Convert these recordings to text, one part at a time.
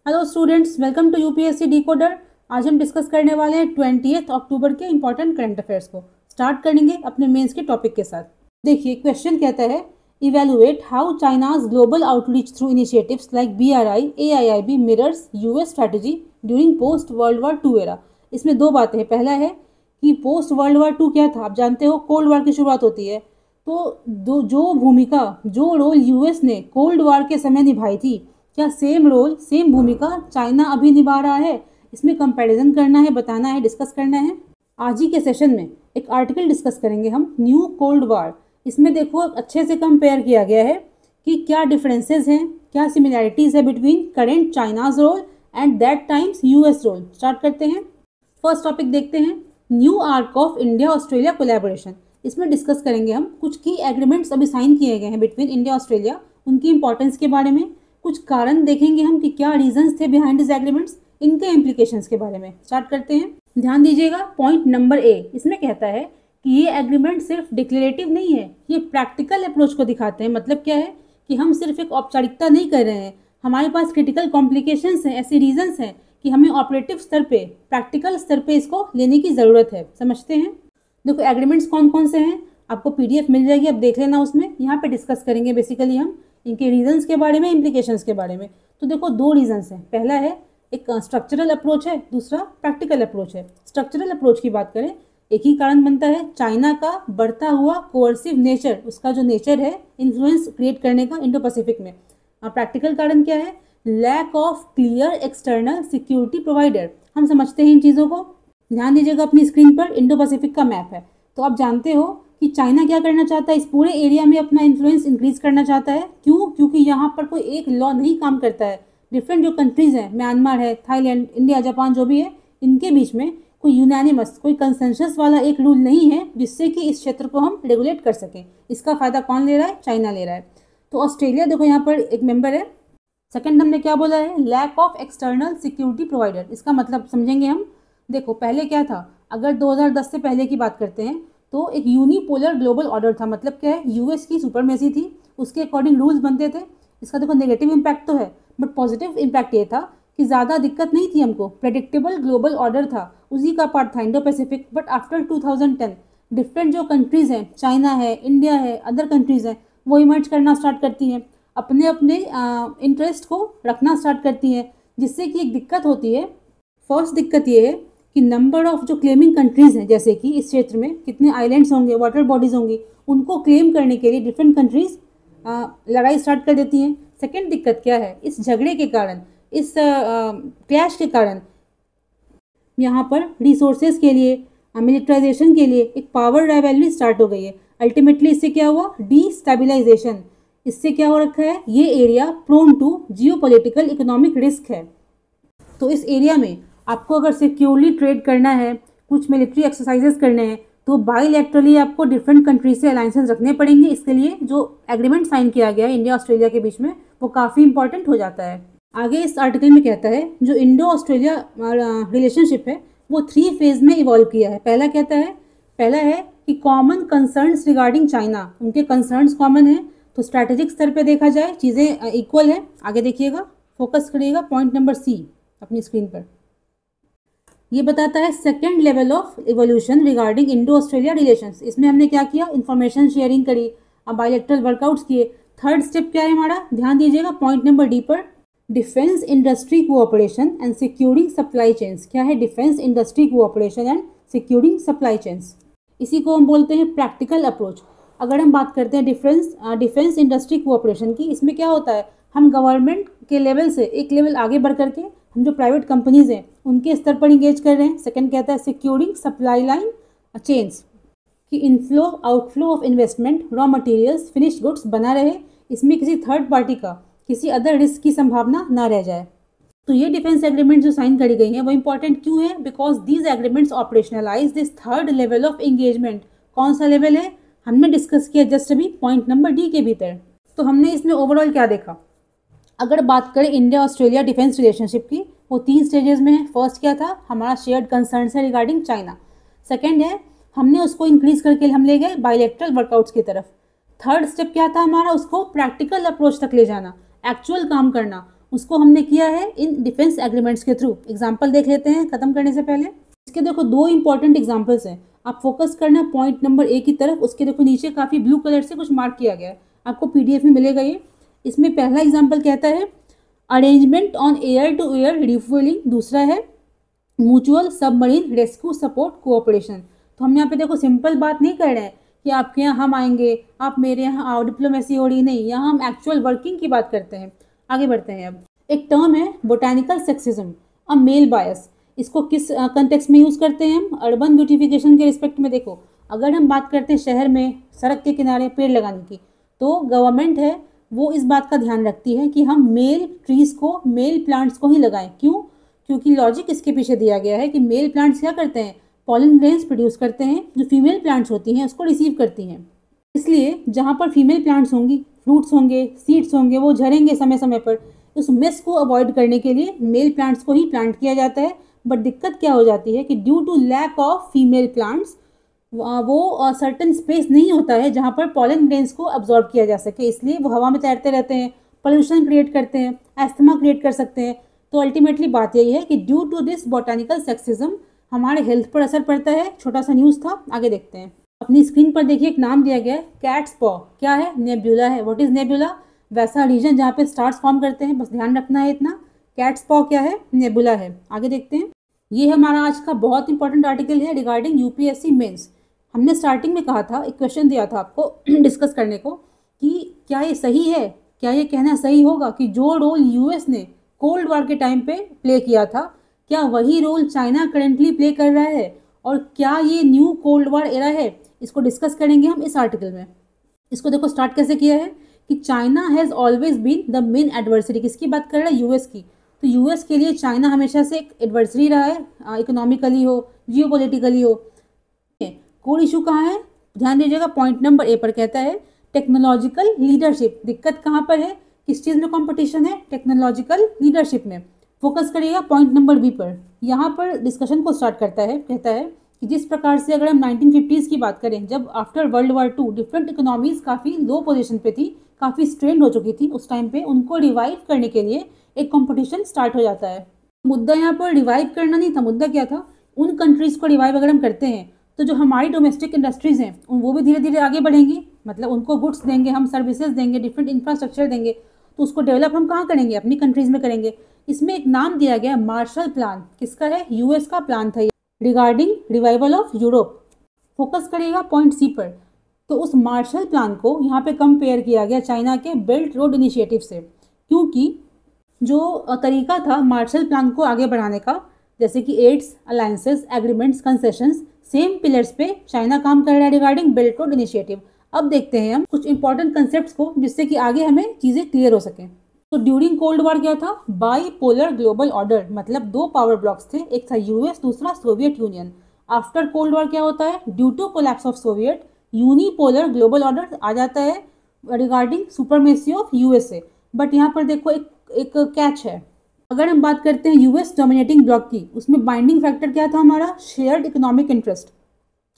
Hello students, welcome to UPSC decoder. आज हम discuss करने वाले हैं 20 अक्टूबर के इंपॉर्टेंट करंट अफेयर्स को। स्टार्ट करेंगे अपने मेंस के टॉपिक के साथ। देखिए, क्वेश्चन कहता है evaluate how China's global outreach through initiatives like BRI AIIB mirrors US strategy during post world war two era. इसमें दो बातें हैं। पहला है कि पोस्ट वर्ल्ड वॉर टू क्या था, आप जानते हो कोल्ड वॉर की शुरुआत होती है। तो जो रोल यूएस ने कोल्ड वॉर के समय निभाई थी, क्या सेम रोल सेम भूमिका चाइना अभी निभा रहा है? इसमें कंपैरिजन करना है, बताना है, डिस्कस करना है। आज ही के सेशन में एक आर्टिकल डिस्कस करेंगे हम, न्यू कोल्ड वॉर। इसमें देखो अच्छे से कंपेयर किया गया है कि क्या डिफरेंसेस हैं, क्या सिमिलैरिटीज है between current China's role and that times US role. Start करते हैं। फर्स्ट टॉपिक देखते हैं, new arc of India Australia collaboration. इसमें डिस्कस करेंगे हम कुछ की एग्रीमेंट्स अभी साइन किए गए हैं बिटवीन इंडिया ऑस्ट्रेलिया, उनकी इंपॉर्टेंस के बारे में, कुछ कारण देखेंगे हम कि क्या रीजंस थे बिहाइंड दिस एग्रीमेंट्स, इनके इम्प्लीकेशंस के बारे में। स्टार्ट करते हैं। ध्यान दीजिएगा, पॉइंट नंबर ए इसमें कहता है कि ये एग्रीमेंट सिर्फ डिक्लेरेटिव नहीं है, ये प्रैक्टिकल अप्रोच को दिखाते हैं। मतलब क्या है कि हम सिर्फ एक औपचारिकता नहीं कर रहे हैं, हमारे पास क्रिटिकल कॉम्प्लिकेशंस हैं, ऐसे रीजंस हैं कि हमें ऑपरेटिव स्तर पे, प्रैक्टिकल स्तर पे इसको लेने की ज़रूरत है। समझते हैं। देखो एग्रीमेंट्स कौन कौन से हैं, आपको PDF मिल जाएगी, अब देख लेना। उसमें यहाँ पे डिस्कस करेंगे बेसिकली हम इनके रीजंस के बारे में, इम्प्लीकेशंस के बारे में। तो देखो दो रीजंस हैं। पहला है एक स्ट्रक्चरल अप्रोच है, दूसरा प्रैक्टिकल अप्रोच है। स्ट्रक्चरल अप्रोच की बात करें, एक ही कारण बनता है, चाइना का बढ़ता हुआ कोअर्सिव नेचर, उसका जो नेचर है इन्फ्लुएंस क्रिएट करने का इंडो पैसिफिक में। प्रैक्टिकल कारण क्या है, lack of clear external security provider. हम समझते हैं इन चीज़ों को। ध्यान दीजिएगा, अपनी स्क्रीन पर इंडो पैसिफिक का मैप है। तो आप जानते हो कि चाइना क्या करना चाहता है, इस पूरे एरिया में अपना इन्फ्लुएंस इंक्रीज करना चाहता है। क्यों? क्योंकि यहाँ पर कोई एक लॉ नहीं काम करता है। डिफरेंट जो कंट्रीज हैं, म्यांमार है, थाईलैंड, इंडिया, जापान, जो भी है, इनके बीच में कोई यूनानिमस, कोई कंसेंसस वाला एक रूल नहीं है जिससे कि इस क्षेत्र को हम रेगुलेट कर सकें। इसका फायदा कौन ले रहा है? चाइना ले रहा है। तो ऑस्ट्रेलिया देखो यहाँ पर एक मेंबर है। सेकेंड हमने क्या बोला है, lack of external security provider. इसका मतलब समझेंगे हम। देखो पहले क्या था, अगर 2010 से पहले की बात करते हैं तो एक यूनिपोलर ग्लोबल ऑर्डर था। मतलब क्या है, यूएस की सुपरमेसी थी, उसके अकॉर्डिंग रूल्स बनते थे। इसका देखो नेगेटिव इम्पैक्ट तो है, बट पॉजिटिव इम्पैक्ट ये था कि ज़्यादा दिक्कत नहीं थी हमको, प्रेडिक्टेबल ग्लोबल ऑर्डर था, उसी का पार्ट था Indo Pacific. But after 2010 different जो कंट्रीज़ हैं, चाइना है, इंडिया है, अदर कंट्रीज़ हैं, वो इमर्ज करना स्टार्ट करती हैं, अपने अपने इंटरेस्ट को रखना स्टार्ट करती हैं, जिससे कि एक दिक्कत होती है। फर्स्ट दिक्कत ये है कि नंबर ऑफ जो क्लेमिंग कंट्रीज़ हैं, जैसे कि इस क्षेत्र में कितने आइलैंड्स होंगे, वाटर बॉडीज़ होंगी, उनको क्लेम करने के लिए डिफरेंट कंट्रीज़ लड़ाई स्टार्ट कर देती हैं। सेकेंड दिक्कत क्या है, इस झगड़े के कारण, इस क्लैश के कारण यहाँ पर रिसोर्सेज के लिए, मिलिट्राइजेशन के लिए एक पावर राइवलरी स्टार्ट हो गई है। अल्टीमेटली इससे क्या हुआ, डीस्टेबिलाइजेशन। इससे क्या हो रखा है, ये area prone to geopolitical economic risk है। तो इस एरिया में आपको अगर सिक्योरली ट्रेड करना है, कुछ मिलिट्री एक्सरसाइजेस करने हैं, तो बाईलैटरली आपको डिफरेंट कंट्रीज से अलायंसेस रखने पड़ेंगे। इसके लिए जो एग्रीमेंट साइन किया गया है इंडिया ऑस्ट्रेलिया के बीच में, वो काफ़ी इंपॉर्टेंट हो जाता है। आगे इस आर्टिकल में कहता है जो इंडो ऑस्ट्रेलिया रिलेशनशिप है वो 3 फेज में इवॉल्व किया है। पहला है कि कॉमन कंसर्न्स रिगार्डिंग चाइना, उनके कंसर्न्स कॉमन है। तो स्ट्रैटेजिक स्तर पे देखा जाए चीज़ें इक्वल है। आगे देखिएगा, फोकस करिएगा, पॉइंट नंबर C अपनी स्क्रीन पर। ये बताता है second level of evolution regarding Indo Australia relations. इसमें हमने क्या किया, इन्फॉर्मेशन शेयरिंग करी, बायलैटरल वर्कआउट्स किए। थर्ड स्टेप क्या है हमारा, ध्यान दीजिएगा, पॉइंट नंबर D पर, defence industry cooperation and securing supply chains. क्या है, defence industry cooperation and securing supply chains. इसी को हम बोलते हैं प्रैक्टिकल अप्रोच। अगर हम बात करते हैं डिफेंस इंडस्ट्री कोऑपरेशन की, इसमें क्या होता है, हम गवर्नमेंट के लेवल से एक लेवल आगे बढ़ करके हम जो प्राइवेट कंपनीज हैं उनके स्तर पर इंगेज कर रहे हैं। सेकंड कहता है सिक्योरिंग सप्लाई लाइन चेन्स, कि inflow outflow of investment, raw materials, finished goods बना रहे, इसमें किसी थर्ड पार्टी का, किसी अदर रिस्क की संभावना ना रह जाए। तो ये डिफेंस एग्रीमेंट जो साइन करी गई हैं वो इंपॉर्टेंट क्यों है, because these agreements operationalise this third level of engagement. कौन सा लेवल है, हमने डिस्कस किया जस्ट अभी पॉइंट नंबर D के भीतर। तो हमने इसमें ओवरऑल क्या देखा, अगर बात करें इंडिया ऑस्ट्रेलिया डिफेंस रिलेशनशिप की, वो 3 स्टेजेस में है। फर्स्ट क्या था, हमारा शेयर्ड कंसर्न है रिगार्डिंग चाइना। सेकेंड है, हमने उसको इंक्रीज करके हम ले गए बायलैटरल वर्कआउट्स की तरफ। थर्ड स्टेप क्या था हमारा, उसको प्रैक्टिकल अप्रोच तक ले जाना, एक्चुअल काम करना, उसको हमने किया है इन डिफेंस एग्रीमेंट्स के थ्रू। एग्जाम्पल देख लेते हैं खत्म करने से पहले। इसके देखो दो इंपॉर्टेंट एग्जाम्पल्स हैं, आप फोकस करना पॉइंट नंबर ए की तरफ। उसके देखो नीचे काफ़ी ब्लू कलर से कुछ मार्क किया गया है, आपको पीडीएफ में मिलेगा ये। इसमें पहला एग्जाम्पल कहता है arrangement on air to air refuelling, दूसरा है mutual submarine rescue support cooperation. तो हम यहाँ पे देखो सिंपल बात नहीं कर रहे हैं कि आपके यहाँ हम आएंगे, आप मेरे यहाँ आओ, डिप्लोमेसी हो रही नहीं, यहाँ हम एक्चुअल वर्किंग की बात करते हैं। आगे बढ़ते हैं। अब एक टर्म है बोटानिकल सेक्सिज्म, अ मेल बायस। इसको किस कंटेक्स्ट में यूज़ करते हैं हम? अर्बन ब्यूटिफिकेशन के रिस्पेक्ट में। देखो अगर हम बात करते हैं शहर में सड़क के किनारे पेड़ लगाने की, तो गवर्नमेंट है वो इस बात का ध्यान रखती है कि हम मेल ट्रीज़ को, मेल प्लांट्स को ही लगाएं। क्यों? क्योंकि लॉजिक इसके पीछे दिया गया है कि मेल प्लांट्स क्या करते हैं, पॉलन ग्रेन्स प्रोड्यूस करते हैं, जो फीमेल प्लांट्स होती हैं उसको रिसीव करती हैं। इसलिए जहाँ पर फीमेल प्लांट्स होंगी, फ्रूट्स होंगे, सीड्स होंगे, वो झरेंगे समय समय पर। उस मेस को अवॉइड करने के लिए मेल प्लांट्स को ही प्लांट किया जाता है। बट दिक्कत क्या हो जाती है कि due to lack of female plants वो सर्टन स्पेस नहीं होता है जहाँ पर पॉलन ग्रेन्स को अब्जॉर्ब किया जा सके, इसलिए वो हवा में तैरते रहते हैं, पोल्यूशन क्रिएट करते हैं, एस्थमा क्रिएट कर सकते हैं। तो अल्टीमेटली बात यही है कि due to this botanical sexism हमारे हेल्थ पर असर पड़ता है। छोटा सा न्यूज़ था, आगे देखते हैं। अपनी स्क्रीन पर देखिए एक नाम दिया गया है, कैट्स पॉ। क्या है? नेब्यूला है। What is nebula? वैसा रीजन जहाँ पे स्टार्स फॉर्म करते हैं, बस ध्यान रखना है इतना। कैट्स पॉ क्या है? नेबुला है। आगे देखते हैं। ये हमारा आज का बहुत इंपॉर्टेंट आर्टिकल है रिगार्डिंग यूपीएससी मेंस। हमने स्टार्टिंग में कहा था, एक क्वेश्चन दिया था आपको डिस्कस करने को कि क्या ये सही है, क्या ये कहना सही होगा कि जो रोल यूएस ने कोल्ड वॉर के टाइम पे प्ले किया था, क्या वही रोल चाइना करेंटली प्ले कर रहा है, और क्या ये न्यू कोल्ड वॉर एरा है? इसको डिस्कस करेंगे हम इस आर्टिकल में। इसको देखो स्टार्ट कैसे किया है कि China has always been the main adversary. किसकी बात कर रहा है? यूएस की। तो यूएस के लिए चाइना हमेशा से एक एडवर्सरी रहा है, इकोनॉमिकली हो, जियोपॉलिटिकली हो। कोर इशू कहाँ है? ध्यान दीजिएगा, पॉइंट नंबर ए पर कहता है टेक्नोलॉजिकल लीडरशिप। दिक्कत कहाँ पर है? किस चीज़ में कंपटीशन है? टेक्नोलॉजिकल लीडरशिप में। फोकस करिएगा पॉइंट नंबर बी पर। यहाँ पर डिस्कशन को स्टार्ट करता है, कहता है कि जिस प्रकार से अगर हम 1950s की बात करें, जब after world war 2 different economies काफ़ी लो पोजीशन पे थी, काफ़ी स्ट्रेंड हो चुकी थी, उस टाइम पे उनको रिवाइव करने के लिए एक कंपटीशन स्टार्ट हो जाता है। मुद्दा यहाँ पर रिवाइव करना नहीं था, मुद्दा क्या था? उन कंट्रीज़ को रिवाइव अगर हम करते हैं तो जो हमारी डोमेस्टिक इंडस्ट्रीज़ हैं वो भी धीरे धीरे आगे बढ़ेंगी। मतलब उनको गुड्स देंगे, हम सर्विसेज देंगे, डिफरेंट इंफ्रास्ट्रक्चर देंगे, तो उसको डेवलप हम कहाँ करेंगे? अपनी कंट्रीज़ में करेंगे। इसमें एक नाम दिया गया मार्शल प्लान। किसका है? यूएस का प्लान था regarding revival of Europe. Focus करेगा पॉइंट सी पर। तो उस मार्शल प्लान को यहाँ पे कंपेयर किया गया चाइना के बेल्ट रोड इनिशिएटिव से, क्योंकि जो तरीका था मार्शल प्लान को आगे बढ़ाने का, जैसे कि aids, alliances, agreements, concessions, same pillars पे चाइना काम कर रहा है रिगार्डिंग बेल्ट रोड इनिशिएटिव। अब देखते हैं हम कुछ इंपॉर्टेंट कंसेप्ट्स को, जिससे कि आगे हमें चीज़ें क्लियर हो सकें। तो ड्यूरिंग कोल्ड वॉर क्या था? बाई पोलर ग्लोबल ऑर्डर, मतलब दो पावर ब्लॉक्स थे, एक था यूएस, दूसरा Soviet Union. After cold war क्या होता है? Due to collapse of Soviet, unipolar global order आ जाता है regarding supremacy of USA. But यहाँ पर देखो एक कैच है। अगर हम बात करते हैं यूएस डोमिनेटिंग ब्लॉक की, उसमें बाइंडिंग फैक्टर क्या था हमारा? Shared economic interest.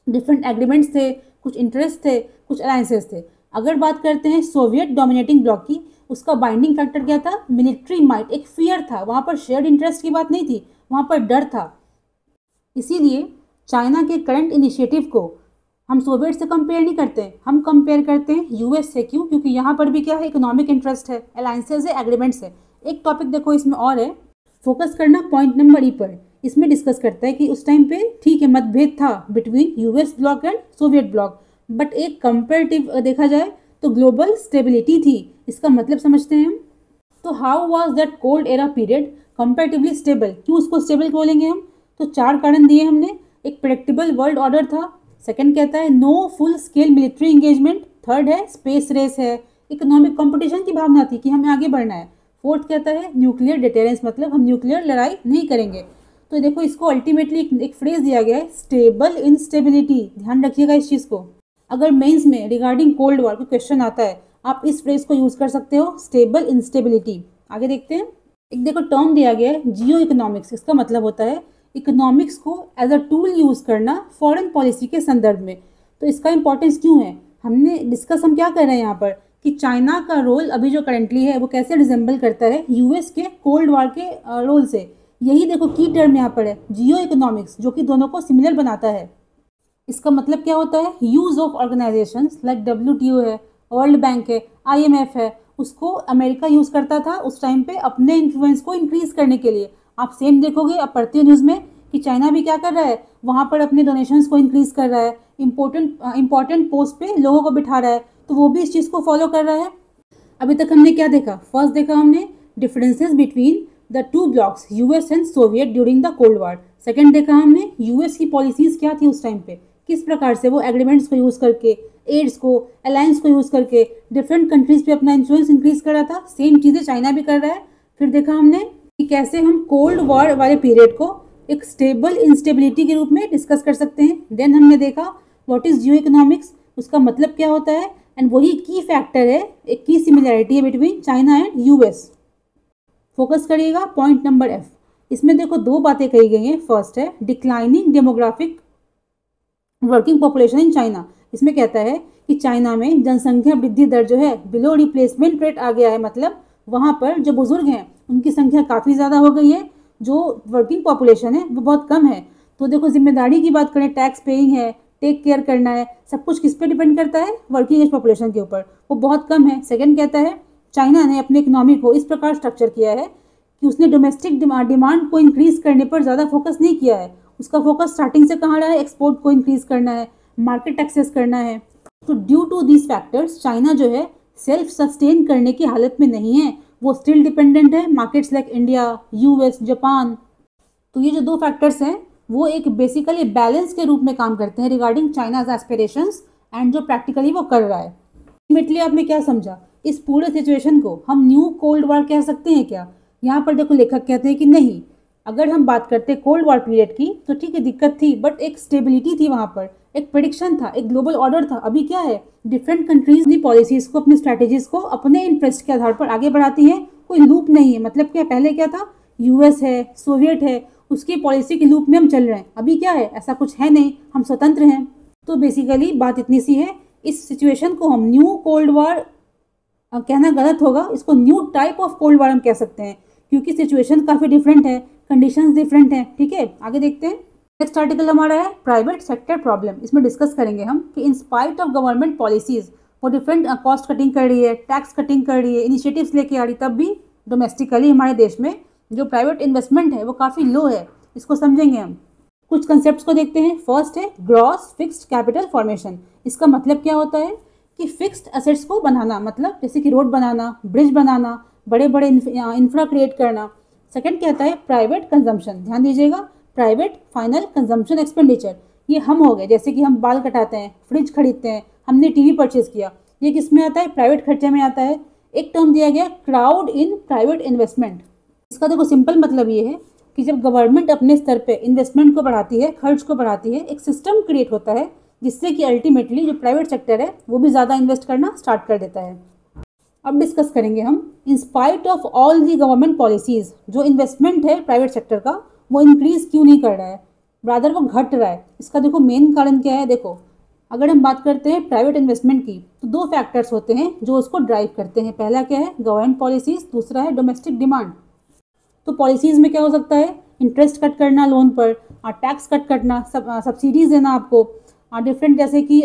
Different agreements थे, कुछ इंटरेस्ट थे, कुछ अलायंसेस थे। अगर बात करते हैं सोवियत डोमिनेटिंग ब्लॉक की, उसका बाइंडिंग फैक्टर क्या था? मिलिट्री माइट, एक फियर था। वहाँ पर शेयर्ड इंटरेस्ट की बात नहीं थी, वहाँ पर डर था। इसीलिए चाइना के करंट इनिशिएटिव को हम सोवियत से कंपेयर नहीं करते, हम कंपेयर करते हैं यूएस से। क्यों? क्योंकि यहाँ पर भी क्या है? इकोनॉमिक इंटरेस्ट है, अलायंसेज है, एग्रीमेंट्स है। एक टॉपिक देखो इसमें और है, फोकस करना पॉइंट नंबर ई पर। इसमें डिस्कस करता है कि उस टाइम पे ठीक है मतभेद था between US block and Soviet block, but एक कंपेरेटिव देखा जाए तो ग्लोबल स्टेबिलिटी थी। इसका मतलब समझते हैं हम। तो how was that cold era period comparatively stable? क्यों उसको स्टेबल बोलेंगे हम? तो 4 कारण दिए हमने। एक प्रेडिक्टेबल वर्ल्ड ऑर्डर था, सेकंड कहता है no full scale military engagement, third है स्पेस रेस है, इकोनॉमिक कंपटीशन की भावना थी कि हमें आगे बढ़ना है, फोर्थ कहता है न्यूक्लियर डिटेरेंस, मतलब हम न्यूक्लियर लड़ाई नहीं करेंगे। तो देखो इसको अल्टीमेटली एक फ्रेज दिया गया है, स्टेबल इंस्टेबिलिटी। ध्यान रखिएगा इस चीज़ को। अगर मेंस में रिगार्डिंग कोल्ड वॉर का क्वेश्चन आता है, आप इस फ्रेज को यूज कर सकते हो, स्टेबल इंस्टेबिलिटी। आगे देखते हैं। एक देखो टर्म दिया गया है जियो इकोनॉमिक्स। इसका मतलब होता है इकोनॉमिक्स को एज अ टूल यूज करना फॉरेन पॉलिसी के संदर्भ में। तो इसका इंपॉर्टेंस क्यों है? हमने डिस्कस हम क्या कर रहे हैं यहाँ पर कि चाइना का रोल अभी जो करेंटली है वो कैसे रिजेंबल करता है यूएस के कोल्ड वॉर के रोल से। यही देखो की टर्म यहाँ पर है, जियो इकोनॉमिक्स, जो कि दोनों को सिमिलर बनाता है। इसका मतलब क्या होता है, use of organisations like WTO है, वर्ल्ड बैंक है, IMF है, उसको अमेरिका यूज़ करता था उस टाइम पे अपने इन्फ्लुएंस को इंक्रीज करने के लिए। आप सेम देखोगे, आप पढ़ते हो न्यूज़ में कि चाइना भी क्या कर रहा है, वहाँ पर अपने डोनेशंस को इंक्रीज कर रहा है, इंपॉर्टेंट पोस्ट पे लोगों को बिठा रहा है, तो वो भी इस चीज़ को फॉलो कर रहा है। अभी तक हमने क्या देखा, फर्स्ट देखा हमने differences between the two blocks US and Soviet during the cold war. Second देखा हमने यूएस की पॉलिसीज क्या थी उस टाइम पे, किस प्रकार से वो एग्रीमेंट्स को यूज़ करके, एड्स को, अलायंस को यूज़ करके डिफरेंट कंट्रीज पे अपना इन्फ्लुएंस इंक्रीज कर रहा था। सेम चीज़ें चाइना भी कर रहा है। फिर देखा हमने कि कैसे हम कोल्ड वॉर वाले पीरियड को एक स्टेबल इंस्टेबिलिटी के रूप में डिस्कस कर सकते हैं। देन हमने देखा व्हाट इज जियो इकोनॉमिक्स, उसका मतलब क्या होता है, एंड वही की फैक्टर है, एक की सिमिलैरिटी है between China and US. Focus करिएगा पॉइंट नंबर F। इसमें देखो दो बातें कही गई हैं। फर्स्ट है declining demographic working population in China. इसमें कहता है कि चाइना में जनसंख्या वृद्धि दर जो है बिलो रिप्लेसमेंट रेट आ गया है, मतलब वहाँ पर जो बुजुर्ग हैं उनकी संख्या काफ़ी ज़्यादा हो गई है, जो वर्किंग पॉपुलेशन है वो बहुत कम है। तो देखो जिम्मेदारी की बात करें, टैक्स पेइंग है, टेक केयर करना है, सब कुछ किस पे डिपेंड करता है, वर्किंग एज पॉपुलेशन के ऊपर, वो बहुत कम है। सेकंड कहता है चाइना ने अपने इकोनॉमी को इस प्रकार स्ट्रक्चर किया है कि उसने डोमेस्टिक डिमांड को इंक्रीज करने पर ज़्यादा फोकस नहीं किया है। उसका फोकस स्टार्टिंग से कहाँ रहा है, एक्सपोर्ट को इंक्रीज करना है, मार्केट एक्सेस करना है। तो due to these factors China जो है सेल्फ सस्टेन करने की हालत में नहीं है, वो स्टिल डिपेंडेंट है markets like India, US, Japan. तो ये जो दो फैक्टर्स हैं वो एक बेसिकली बैलेंस के रूप में काम करते हैं रिगार्डिंग चाइनाज एस्पिरेशंस एंड जो प्रैक्टिकली वो कर रहा है। अल्टीमेटली आपने क्या समझा, इस पूरे सिचुएशन को हम न्यू कोल्ड वॉर कह सकते हैं क्या? यहाँ पर देखो लेखक कहते हैं कि नहीं, अगर हम बात करते कोल्ड वॉर पीरियड की तो ठीक है दिक्कत थी, बट एक स्टेबिलिटी थी वहाँ पर, एक प्रेडिक्शन था, एक ग्लोबल ऑर्डर था। अभी क्या है, डिफरेंट कंट्रीज अपनी पॉलिसीज को, अपनी स्ट्रैटेजीज को अपने इंटरेस्ट के आधार पर आगे बढ़ाती है, कोई लूप नहीं है। मतलब क्या, पहले क्या था, यूएस है, सोवियत है, उसकी पॉलिसी के लूप में हम चल रहे हैं। अभी क्या है, ऐसा कुछ है नहीं, हम स्वतंत्र हैं। तो बेसिकली बात इतनी सी है, इस सिचुएशन को हम न्यू कोल्ड वॉर कहना गलत होगा, इसको new type of cold war हम कह सकते हैं, क्योंकि सिचुएशन काफ़ी डिफरेंट है, कंडीशंस डिफरेंट हैं। ठीक है, आगे देखते हैं। नेक्स्ट आर्टिकल हमारा है प्राइवेट सेक्टर प्रॉब्लम। इसमें डिस्कस करेंगे हम कि in spite of government policies वो डिफरेंट कॉस्ट कटिंग कर रही है, टैक्स कटिंग कर रही है, इनिशिएटिव्स लेके आ रही, तब भी डोमेस्टिकली हमारे देश में जो प्राइवेट इन्वेस्टमेंट है वो काफ़ी लो है। इसको समझेंगे हम। कुछ कंसेप्ट्स को देखते हैं। फर्स्ट है ग्रॉस फिक्स्ड कैपिटल फॉर्मेशन। इसका मतलब क्या होता है कि फिक्स्ड एसेट्स को बनाना, मतलब जैसे कि रोड बनाना, ब्रिज बनाना, बड़े बड़े इंफ्रा क्रिएट करना। सेकंड कहता है प्राइवेट कंजम्पशन। ध्यान दीजिएगा, प्राइवेट फाइनल कंजम्पशन एक्सपेंडिचर, ये हम हो गए, जैसे कि हम बाल कटाते हैं, फ्रिज खरीदते हैं, हमने टीवी परचेज किया, ये किस में आता है, प्राइवेट खर्चे में आता है। एक टर्म दिया गया क्राउड इन प्राइवेट इन्वेस्टमेंट। इसका देखो सिंपल मतलब ये है कि जब गवर्नमेंट अपने स्तर पे इन्वेस्टमेंट को बढ़ाती है, खर्च को बढ़ाती है, एक सिस्टम क्रिएट होता है जिससे कि अल्टीमेटली जो प्राइवेट सेक्टर है वो भी ज़्यादा इन्वेस्ट करना स्टार्ट कर देता है। अब डिस्कस करेंगे हम, in spite of all the government policies जो इन्वेस्टमेंट है प्राइवेट सेक्टर का वो इंक्रीज़ क्यों नहीं कर रहा है, रादर वो घट रहा है। इसका देखो मेन कारण क्या है। देखो अगर हम बात करते हैं प्राइवेट इन्वेस्टमेंट की तो दो फैक्टर्स होते हैं जो उसको ड्राइव करते हैं। पहला क्या है, गवर्नमेंट पॉलिसीज़, दूसरा है डोमेस्टिक डिमांड। तो पॉलिसीज़ में क्या हो सकता है, इंटरेस्ट कट करना लोन पर, टैक्स कट करना, सब्सिडीज़ देना आपको, डिफरेंट जैसे कि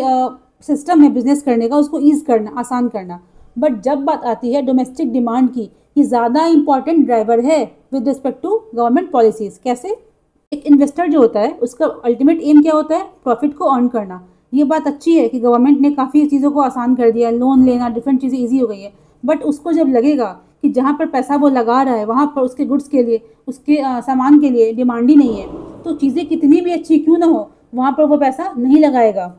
सिस्टम है बिजनेस करने का उसको ईज करना, आसान करना। बट जब बात आती है डोमेस्टिक डिमांड की, ये ज़्यादा इंपॉर्टेंट ड्राइवर है with respect to government policies. कैसे, एक इन्वेस्टर जो होता है उसका अल्टीमेट एम क्या होता है, प्रॉफिट को अर्न करना। ये बात अच्छी है कि गवर्नमेंट ने काफ़ी चीज़ों को आसान कर दिया है, लोन लेना, डिफरेंट चीज़ें ईजी हो गई है। बट उसको जब लगेगा कि जहाँ पर पैसा वो लगा रहा है वहाँ पर उसके गुड्स के लिए, उसके सामान के लिए डिमांड ही नहीं है, तो चीज़ें कितनी भी अच्छी क्यों ना हो वहाँ पर वो पैसा नहीं लगाएगा।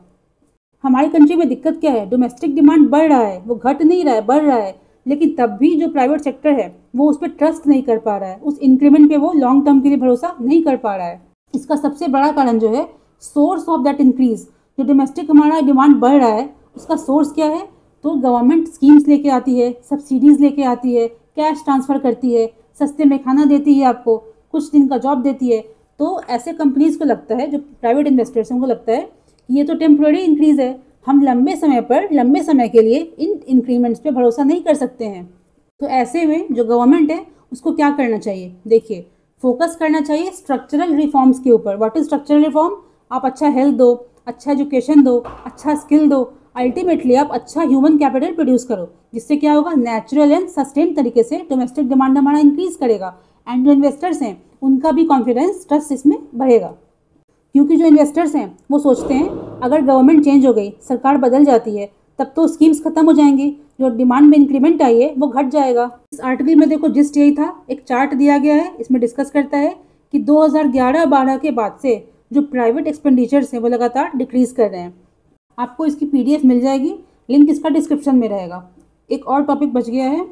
हमारी कंट्री में दिक्कत क्या है, डोमेस्टिक डिमांड बढ़ रहा है, वो घट नहीं रहा है, बढ़ रहा है, लेकिन तब भी जो प्राइवेट सेक्टर है वो उस पर ट्रस्ट नहीं कर पा रहा है, उस इंक्रीमेंट पे वो लॉन्ग टर्म के लिए भरोसा नहीं कर पा रहा है। इसका सबसे बड़ा कारण जो है, सोर्स ऑफ दैट इंक्रीज, जो डोमेस्टिक हमारा डिमांड बढ़ रहा है उसका सोर्स क्या है, तो गवर्नमेंट स्कीम्स लेके आती है, सब्सिडीज़ लेके आती है, कैश ट्रांसफ़र करती है, सस्ते में खाना देती है आपको, कुछ दिन का जॉब देती है। तो ऐसे कंपनीज़ को लगता है, जो प्राइवेट इन्वेस्टर्स हैं उनको लगता है कि ये तो टेम्प्रेरी इंक्रीज़ है, हम लंबे समय के लिए इन इंक्रीमेंट्स पे भरोसा नहीं कर सकते हैं। तो ऐसे में जो गवर्नमेंट है उसको क्या करना चाहिए, देखिए फोकस करना चाहिए स्ट्रक्चरल रिफॉर्म्स के ऊपर। What is structural reform? आप अच्छा हेल्थ दो, अच्छा एजुकेशन दो, अच्छा स्किल दो, अल्टीमेटली आप अच्छा ह्यूमन कैपिटल प्रोड्यूस करो, जिससे क्या होगा, नेचुरल एंड सस्टेन तरीके से डोमेस्टिक डिमांड हमारा इंक्रीज करेगा एंड जो इन्वेस्टर्स हैं उनका भी कॉन्फिडेंस ट्रस्ट इसमें बढ़ेगा। क्योंकि जो इन्वेस्टर्स हैं वो सोचते हैं अगर गवर्नमेंट चेंज हो गई, सरकार बदल जाती है, तब तो स्कीम्स खत्म हो जाएंगी, जो डिमांड में इंक्रीमेंट आई है वो घट जाएगा। इस आर्टिकल में देखो जिस्ट यही था, एक चार्ट दिया गया है, इसमें डिस्कस करता है कि 2011-12 के बाद से जो प्राइवेट एक्सपेंडिचर्स हैं वो लगातार डिक्रीज कर रहे हैं। आपको इसकी PDF मिल जाएगी, लिंक इसका डिस्क्रिप्शन में रहेगा। एक और टॉपिक बच गया है,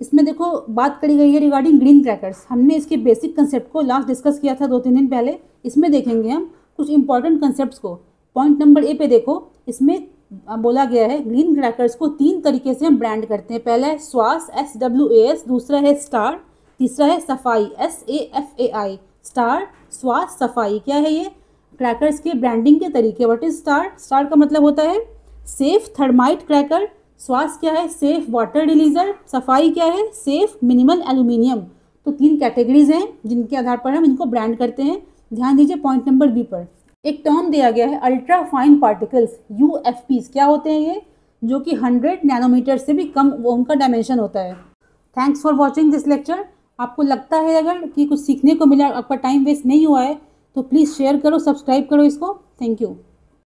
इसमें देखो बात करी गई है रिगार्डिंग ग्रीन क्रैकर्स। हमने इसके बेसिक कंसेप्ट को लास्ट डिस्कस किया था 2-3 दिन पहले। इसमें देखेंगे हम कुछ इंपॉर्टेंट कंसेप्ट्स को। पॉइंट नंबर ए पे देखो, इसमें बोला गया है ग्रीन क्रैकर्स को 3 तरीके से हम ब्रांड करते हैं। पहला है स्वास SWAS, दूसरा है स्टार, तीसरा है सफाई SAFAI। स्टार, स्वास, सफाई, क्या है ये क्रैकर्स के ब्रांडिंग के तरीके। What is star? स्टार का मतलब होता है सेफ थर्माइट क्रैकर, स्वास क्या है, सेफ वाटर रिलीजर, सफाई क्या है, सेफ मिनिमल एल्यूमिनियम। तो 3 कैटेगरीज हैं जिनके आधार पर हम इनको ब्रांड करते हैं। ध्यान दीजिए पॉइंट नंबर बी पर एक टर्म दिया गया है अल्ट्रा फाइन पार्टिकल्स UFPs। क्या होते हैं ये? जो कि 100 नैनोमीटर से भी कम वो उनका डायमेंशन होता है। Thanks for watching this lecture. आपको लगता है अगर कि कुछ सीखने को मिला, आपका टाइम वेस्ट नहीं हुआ है, तो प्लीज़ शेयर करो, सब्सक्राइब करो इसको। Thank you.